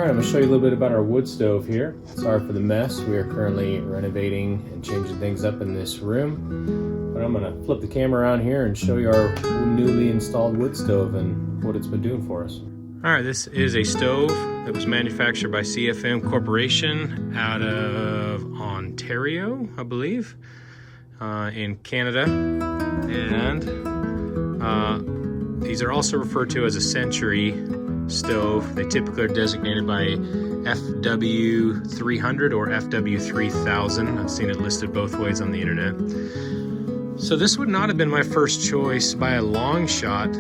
Alright, I'm going to show you a little bit about our wood stove here. Sorry for the mess. We are currently renovating and changing things up in this room. But I'm going to flip the camera around here and show you our newly installed wood stove and what it's been doing for us. Alright, this is a stove that was manufactured by CFM Corporation out of Ontario, I believe, in Canada. And these are also referred to as a Century stove. They typically are designated by FW3000 or FW3000. I've seen it listed both ways on the internet. So this would not have been my first choice by a long shot.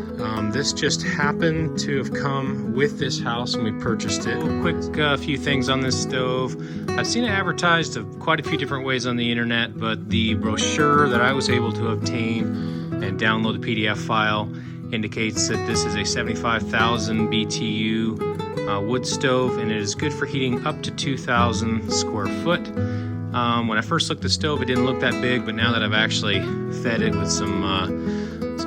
This just happened to have come with this house when we purchased it. Quick few things on this stove. I've seen it advertised of quite a few different ways on the internet, but the brochure that I was able to obtain and download the PDF file indicates that this is a 75,000 BTU wood stove, and it is good for heating up to 2,000 square foot. When I first looked at the stove, it didn't look that big, but now that I've actually fed it with some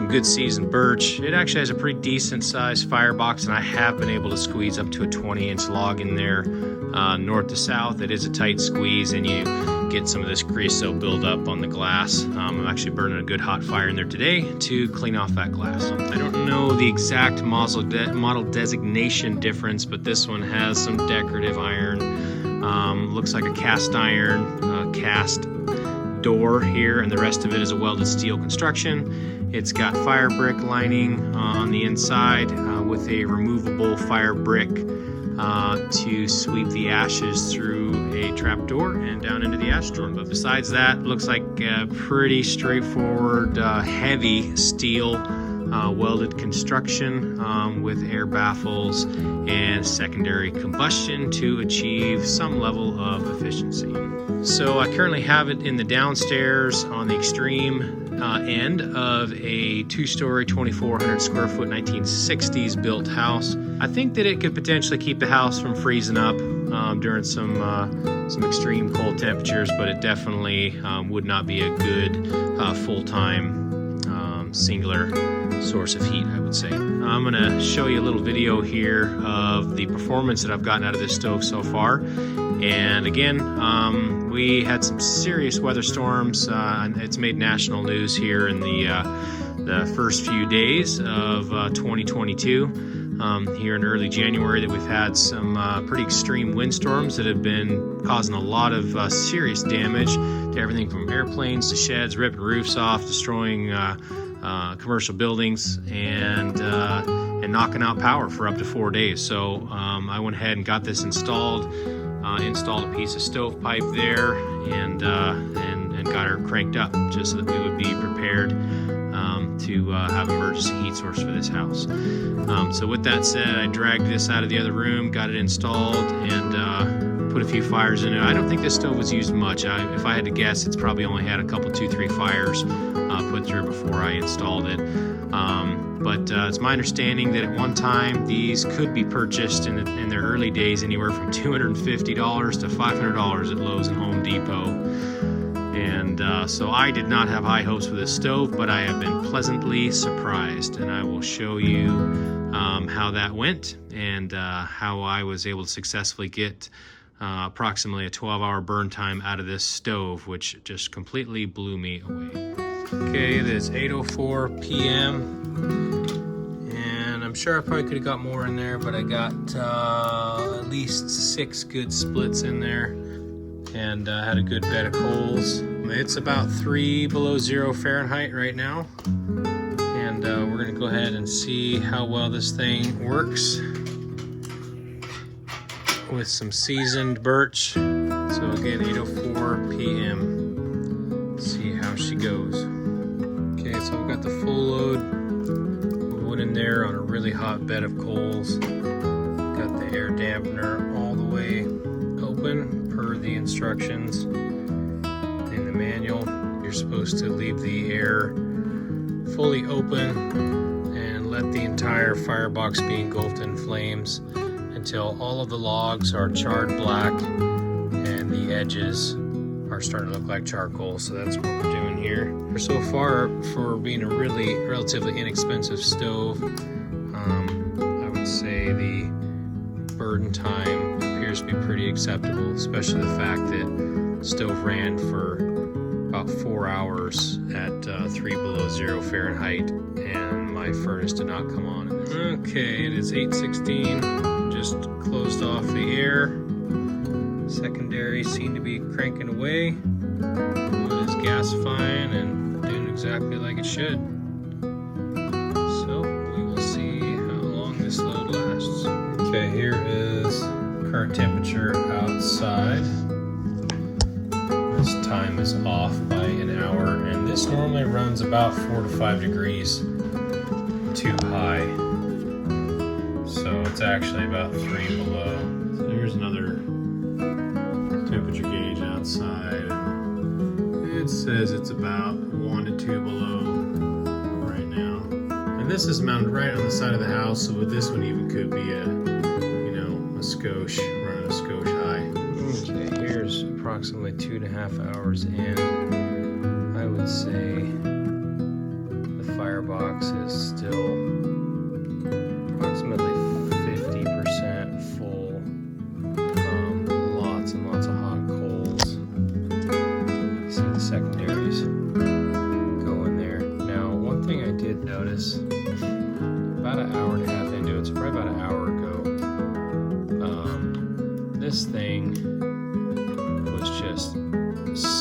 good seasoned birch, it actually has a pretty decent sized firebox, and I have been able to squeeze up to a 20-inch log in there, north to south. It is a tight squeeze, and you get some of this creosote build up on the glass. I'm actually burning a good hot fire in there today to clean off that glass. I don't know the exact model designation difference, but this one has some decorative iron. Looks like a cast iron cast door here, and the rest of it is a welded steel construction. It's got fire brick lining on the inside with a removable fire brick to sweep the ashes through a trap door and down into the ash storm. But besides that, looks like a pretty straightforward heavy steel welded construction with air baffles and secondary combustion to achieve some level of efficiency. So I currently have it in the downstairs on the extreme end of a two-story, 2,400 square foot 1960s built house. I think that it could potentially keep the house from freezing up during some extreme cold temperatures, but it definitely would not be a good full-time singular source of heat, I would say. I'm going to show you a little video here of the performance that I've gotten out of this stove so far. And again, we had some serious weather storms. It's made national news here in the first few days of 2022. Here in early January, that we've had some pretty extreme windstorms that have been causing a lot of serious damage to everything from airplanes to sheds, ripping roofs off, destroying commercial buildings, and knocking out power for up to 4 days. So I went ahead and got this installed a piece of stovepipe there, and got her cranked up just so that we would be prepared to have an emergency heat source for this house. So with that said, I dragged this out of the other room, got it installed, and put a few fires in it. I don't think this stove was used much. If I had to guess, it's probably only had a couple, 2-3 fires put through before I installed it. But it's my understanding that at one time these could be purchased in their early days anywhere from $250 to $500 at Lowe's and Home Depot. And so I did not have high hopes for this stove, but I have been pleasantly surprised, and I will show you how that went and how I was able to successfully get approximately a 12-hour burn time out of this stove, which just completely blew me away. Okay, it is 8:04 p.m. and I'm sure I probably could have got more in there, but I got at least 6 good splits in there, and had a good bed of coals. It's about 3 below 0 Fahrenheit right now, and we're going to go ahead and see how well this thing works with some seasoned birch. So again, 8:04 p.m. See how she goes. Okay, so I've got the full load of wood in there on a really hot bed of coals. Got the air dampener all the way open per the instructions in the manual. You're supposed to leave the air fully open and let the entire firebox be engulfed in flames until all of the logs are charred black and the edges are starting to look like charcoal. So that's what we're doing here. So far, for being a relatively inexpensive stove, I would say the burn time pretty acceptable, especially the fact that the stove ran for about 4 hours at 3 below 0 Fahrenheit, and my furnace did not come on. Okay, it is 8:16. Just closed off the air. Secondary seem to be cranking away. Wood is gasifying and doing exactly like it should. So we will see how long this load lasts. Okay, here is current temperature outside. This time is off by an hour, and this normally runs about 4 to 5 degrees too high. So it's actually about 3 below. So here's another temperature gauge outside. It says it's about 1 to 2 below right now. And this is mounted right on the side of the house, so with this one even could be a skosh, running a skosh high. Okay, here's approximately 2.5 hours in. I would say the firebox is still approximately 50% full. Lots and lots of hot coals. You see the secondaries go in there. Now, one thing I did notice about an hour and a half into it, so probably about an hour ago, this thing was just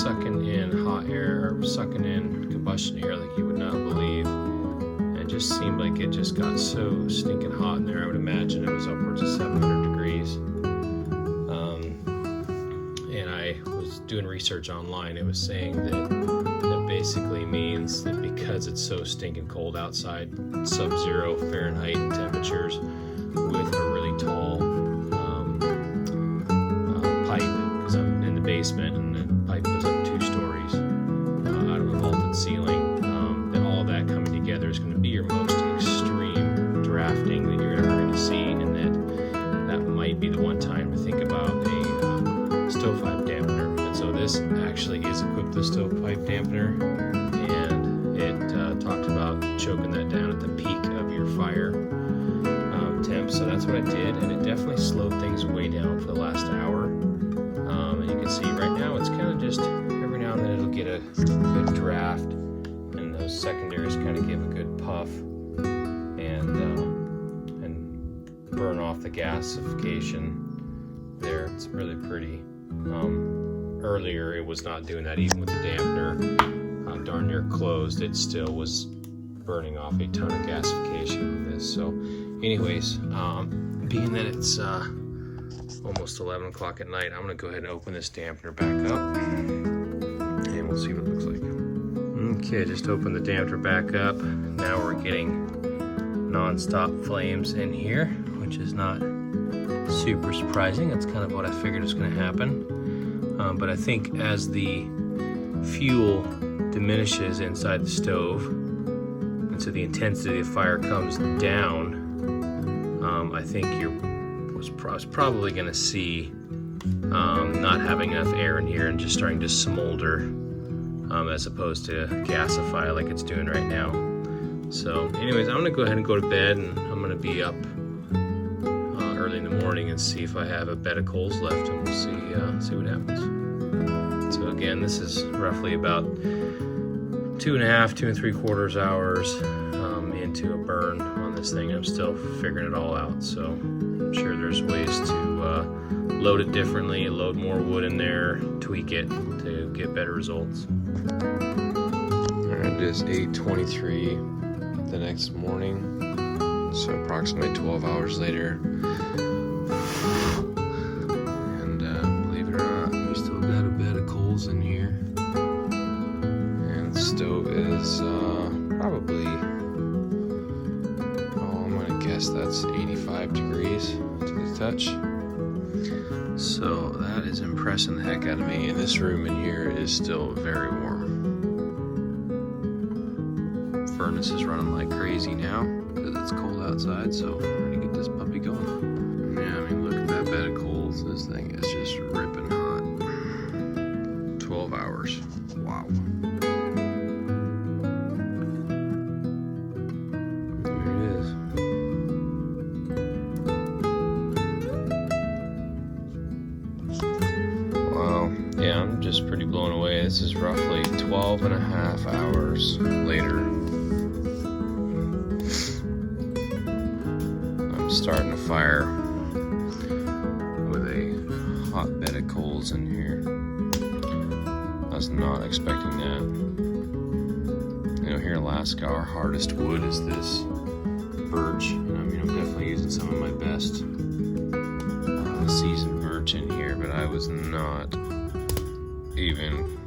sucking in hot air, or sucking in combustion air like you would not believe. And it just seemed like it just got so stinking hot in there. I would imagine it was upwards of 700 degrees. And I was doing research online. It was saying that basically means that because it's so stinking cold outside, sub-zero Fahrenheit temperatures, with a really tall pipe, because I'm in the basement and the pipe goes up 2 stories out of a vaulted ceiling, then all of that coming together is going to be your most extreme drafting that you're ever going to see, and that might be the one time to think about a stovepipe dampener. And so this actually is equipped with a stovepipe dampener, and it talked about choking that down at the peak of your fire temp. So that's what I did, and it definitely slowed things way down for the last hour. And you can see right now it's kind of just every now and then it'll get a good draft, and those secondaries kind of give a good puff and burn off the gasification there. It's really pretty. Earlier it was not doing that, even with the dampener darn near closed. It still was burning off a ton of gasification with this. So anyways, being that it's almost 11 o'clock at night, I'm going to go ahead and open this dampener back up, and we'll see what it looks like. Okay, just opened the dampener back up. Now we're getting non-stop flames in here, which is not super surprising. That's kind of what I figured was going to happen. But I think as the fuel diminishes inside the stove, and so the intensity of the fire comes down, I think I was probably going to see not having enough air in here and just starting to smolder, as opposed to gasify like it's doing right now. So anyways, I'm going to go ahead and go to bed, and I'm going to be up early in the morning and see if I have a bed of coals left, and we'll see what happens. So again, this is roughly about 2 3/4 hours into a burn on this thing. I'm still figuring it all out, so I'm sure there's ways to load it differently, load more wood in there, tweak it to get better results. Alright, it is 8:23 the next morning, so approximately 12 hours later. And believe it or not, we still got a bed of coals in here. And the stove is probably, I'm gonna guess that's 85 degrees to the touch. So that is impressing the heck out of me, and this room in here is still very warm. Furnace is running like crazy now because it's cold outside, so we're gonna get this puppy going. Yeah, I mean, look at that bed of coals. This thing is just ripping hot. 12 hours. Wow. There it is. just pretty blown away. This is roughly 12 and a half hours later. I'm starting a fire with a hot bed of coals in here. I was not expecting that. You know, here in Alaska, our hardest wood is this birch, and I'm definitely using some of my best seasoned birch in here, but I was not even,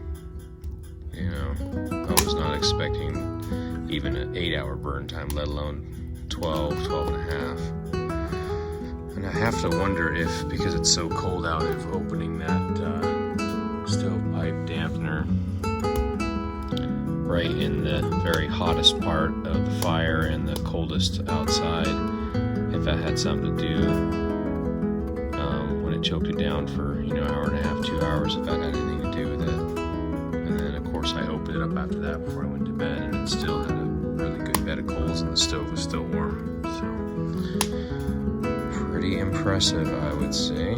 I was not expecting even an 8-hour burn time, let alone 12 and a half. And I have to wonder if, because it's so cold out, if opening that stovepipe dampener right in the very hottest part of the fire and the coldest outside, if that had something to do when it choked it down for hour and a half, 2 hours, if that had anything to do with it. And then of course I opened it up after that before I went to bed, and it still had a really good bed of coals and the stove was still warm. So pretty impressive, I would say.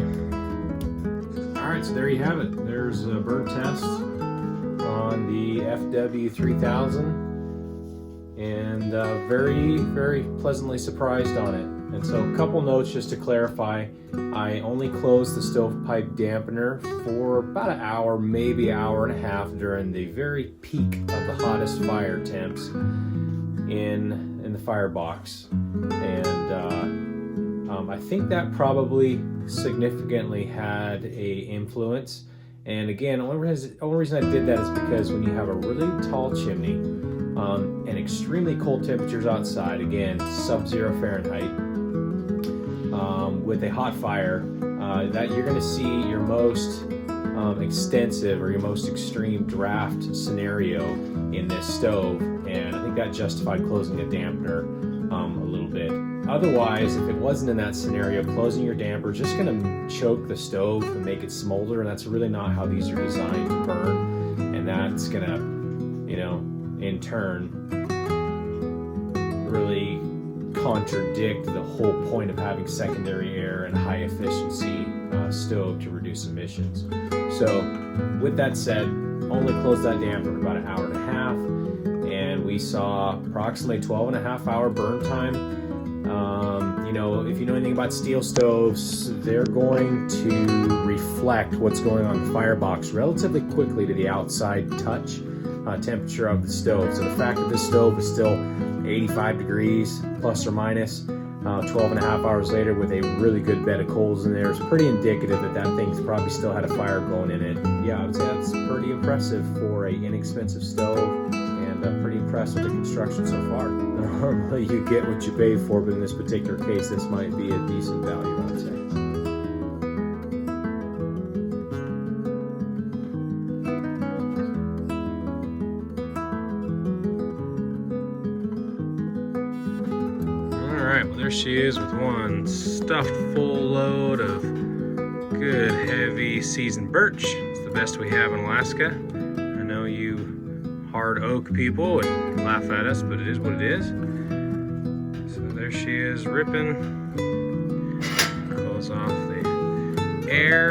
Alright, so there you have it. There's a burn test on the FW3000, and very, very pleasantly surprised on it. And so a couple notes just to clarify. I only closed the stovepipe dampener for about an hour, maybe an hour and a half during the very peak of the hottest fire temps in the firebox. And I think that probably significantly had a influence. And again, the only reason I did that is because when you have a really tall chimney and extremely cold temperatures outside, again, sub-zero Fahrenheit, with a hot fire, that you're going to see your most extensive or your most extreme draft scenario in this stove. And I think that justified closing the dampener a little bit. Otherwise, if it wasn't in that scenario, closing your damper is just going to choke the stove and make it smolder, and that's really not how these are designed to burn. And that's going to, in turn, really contradict the whole point of having secondary air and high efficiency stove to reduce emissions. So with that said, only closed that damper for about an hour and a half, and we saw approximately 12 and a half hour burn time. If you know anything about steel stoves, they're going to reflect what's going on in the firebox relatively quickly to the outside touch temperature of the stove. So the fact that this stove is still 85 degrees plus or minus 12 and a half hours later with a really good bed of coals in there is pretty indicative that that thing's probably still had a fire going in it. Yeah, I would say that's pretty impressive for an inexpensive stove, and pretty impressed with the construction so far. Normally you get what you pay for, but in this particular case this might be a decent value, I would say. Well, there she is with one stuffed full load of good heavy seasoned birch. It's the best we have in Alaska. I know you hard oak people would laugh at us, but it is what it is. So there she is ripping. Close off the air.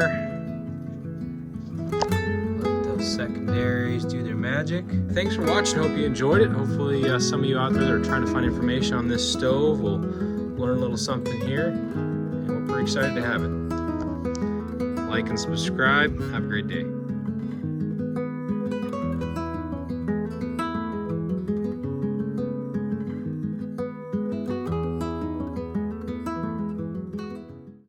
Let those secondaries do their magic. Thanks for watching. Hope you enjoyed it. Hopefully some of you out there that are trying to find information on this stove will learn a little something here, and we're pretty excited to have it. Like and subscribe. Have a great day.